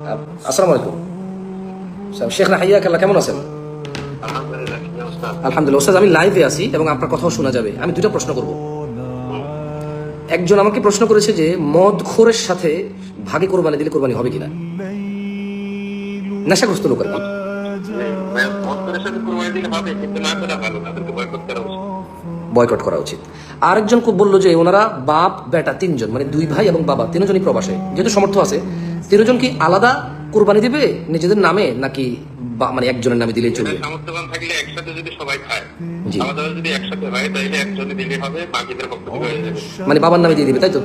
আসসালামু আলাইকুম শেখ হাইয়াকাল্লাহ, কেমন আছেন? আলহামদুলিল্লাহ ওস্তাদ, আমি লাইভে আছি এবং আপনার কথাও শোনা যাবে। আমি দুটো প্রশ্ন করব। একজন আমাকে প্রশ্ন করেছে যে মদখোরের সাথে ভাগে কোরবানি দিলে কোরবানি হবে কিনা, নেশাগ্রস্ত লোকের মত। বয়কট করা উচিত। আরেকজন বললো যে ওনারা বাপ বেটা তিনজন, মানে দুই ভাই এবং বাবা তিনজনই প্রবাসে, যেহেতু সমর্থ আছে তিনজন কি আলাদা কোরবানি দিবে নিজেদের নামে, নাকি মানে একজনের নামে দিলেই চলবে? সামর্থ্যবান থাকলে একসাথে যদি সবাই খায়, আলাদা যদি একসাথে হয় তাহলে একজনে দিলে হবে, বাকিদের পক্ষ থেকে হয়ে যাবে। মানে বাবার নামে দিয়ে দিবে, তাই তো?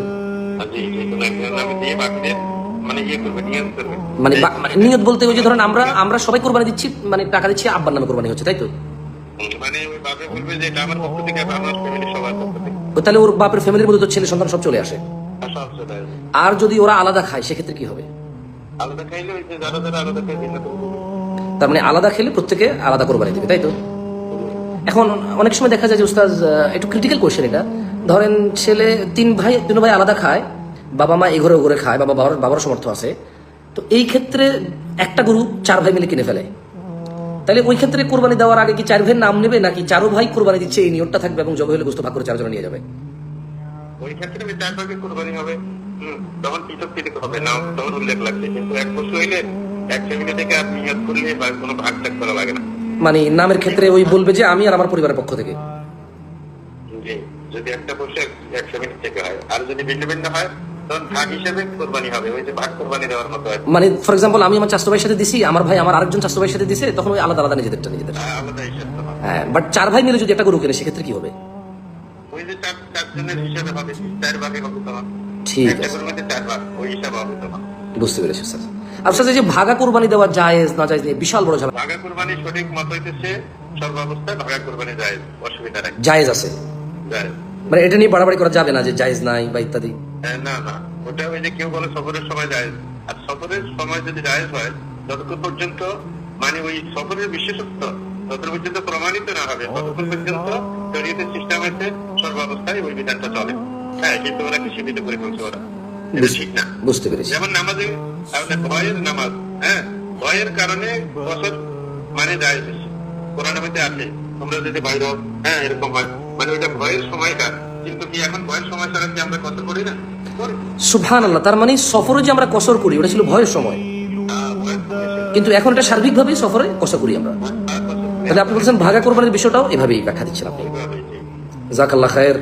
মানে নিয়ত বলতে ওই যে ধরেন আমরা সবাই কোরবানি দিচ্ছি, মানে টাকা দিচ্ছি, আব্বার নামে কোরবানি হচ্ছে, তাই তো? মানে ওই বাপে বলবে যে এটা আমার পক্ষ থেকে, আমার ফ্যামিলি সবার পক্ষ থেকে। তাহলে ওর বাপের ফ্যামিলির মধ্যে তো ছেলে সন্তান সব চলে আসে। আর যদি ওরা আলাদা খায় সেক্ষেত্রে কি হবে? আলাদা খাইলে ওই যে যারা যারা আলাদা খায় ভিন্ন করে দিবে। তার মানে আলাদা খেলে প্রত্যেকে আলাদা কোরবানি দিবে, তাই তো? এখন অনেক সময় দেখা যায় যে উস্তাদ, একটু ক্রিটিক্যাল কোয়েশ্চেন এটা, ধরেন ছেলে তিন ভাই আলাদা খায়, বাবা মা এই ঘরে ও ঘরে খায়, বাবার সমর্থ আছে, তো এই ক্ষেত্রে একটা গরু চার ভাই মিলে কিনে ফেলে, তাহলে ওই ক্ষেত্রে কোরবানি দেওয়ার আগে কি চার ভাইয়ের নাম নেবে, নাকি চারো ভাই কোরবানি দিচ্ছে এই নিয়তটা থাকবে এবং জবে হলে গোস্ত ভাগ করে চারজনে নিয়ে যাবে? ওই ক্ষেত্রে ওই চার ভাগে কোরবানি হবে, তখন পৃথক হবে না, তখন উল্লেখ লাগবে। কিন্তু এক বছর হইলে এক ফ্যামিলি থেকে আপনি নিয়ত করলে বা কোনো ভাগ টাগ করা লাগে না। মানে নামের ক্ষেত্রে ওই বলবে যে আমি আর আমার পরিবারের পক্ষ থেকে। জি, যদি একটা বছর এক ফ্যামিলি থেকে হয়, আর যদি ভিন্ন ভিন্ন হয় তখন ভাগ হিসেবে কোরবানি হবে, ওই যে ভাগ কোরবানি দেওয়ার মতো। মানে ফর এক্সাম্পল আমি আমার চাচতো ভাইয়ের সাথে দিছি, আমার ভাই আমার আরেকজন চাচতো ভাইয়ের সাথে দিছে, তখন ওই আলাদা আলাদা নিজেদের। আলাদা হিসাব তো হবে। হ্যাঁ, বাট চার ভাই মিলে যদি একটা গরু কেনে সেক্ষেত্রে কি হবে? ওই যে চারজনের হিসাবে হবে, চার ভাগে হবে তোমার। ঠিক একটা আছে, গরুর মধ্যে চার ভাগ, ওই হিসাবে হবে তোমার। বুঝতে পেরেছি স্যার। আচ্ছা, যে ভাগা কোরবানি দেওয়া জায়েজ না জায়েজ নিয়ে বিশাল বড় ঝামেলা। ভাগা কোরবানি সঠিক মত হইতেছে সর্বাবস্থায় ভাগা কোরবানি জায়েজ, অসুবিধা নাই, জায়েজ আছে, জায়েজ। মানে এটা নিয়ে বাড়াবাড়ি করা যাবে না যে জায়েজ নাই বা ইত্যাদি। না না, ওটা ওই যে কেউ বলে সফরের সময় জায়েজ, আর সফরের সময় যদি জায়েজ হয়, যতক্ষণ পর্যন্ত মানে ওই সফরের বিশেষত্ব ততক্ষণ পর্যন্ত প্রমাণিত না হবে, ততক্ষণ পর্যন্ত শরীয়তের সিস্টেম হয়েছে সর্বাবস্থায় ওই বিধানটা চলে। হ্যাঁ, কিন্তু ওরা কি সীমিত করে ফেলছে, ওরা এটা ঠিক না। বুঝতে পেরেছি। যেমন নামাজে আপনার ভয়ের নামাজ, হ্যাঁ, ভয়ের কারণে বছর মানে যায় বেশি, কোরআন মধ্যে আছে তোমরা যদি বাইর হও, হ্যাঁ এরকম হয়, মানে ওইটা ভয়ের সময়টা। কিন্তু কি এখন ভয়ের সময় ছাড়া কি আমরা কসর করি না? সুবহানাল্লাহ, তার মানে সফরে যে আমরা কসর করি ওটা ছিল ভয়ের সময়, কিন্তু এখন এটা সার্বিকভাবে সফরে কসর করি আমরা। তাহলে আপনি বলছেন ভাগা কোরবানির বিষয়টাও এভাবেই ব্যাখ্যা দিচ্ছেন আপনি। জাযাকাল্লাহ খায়ের।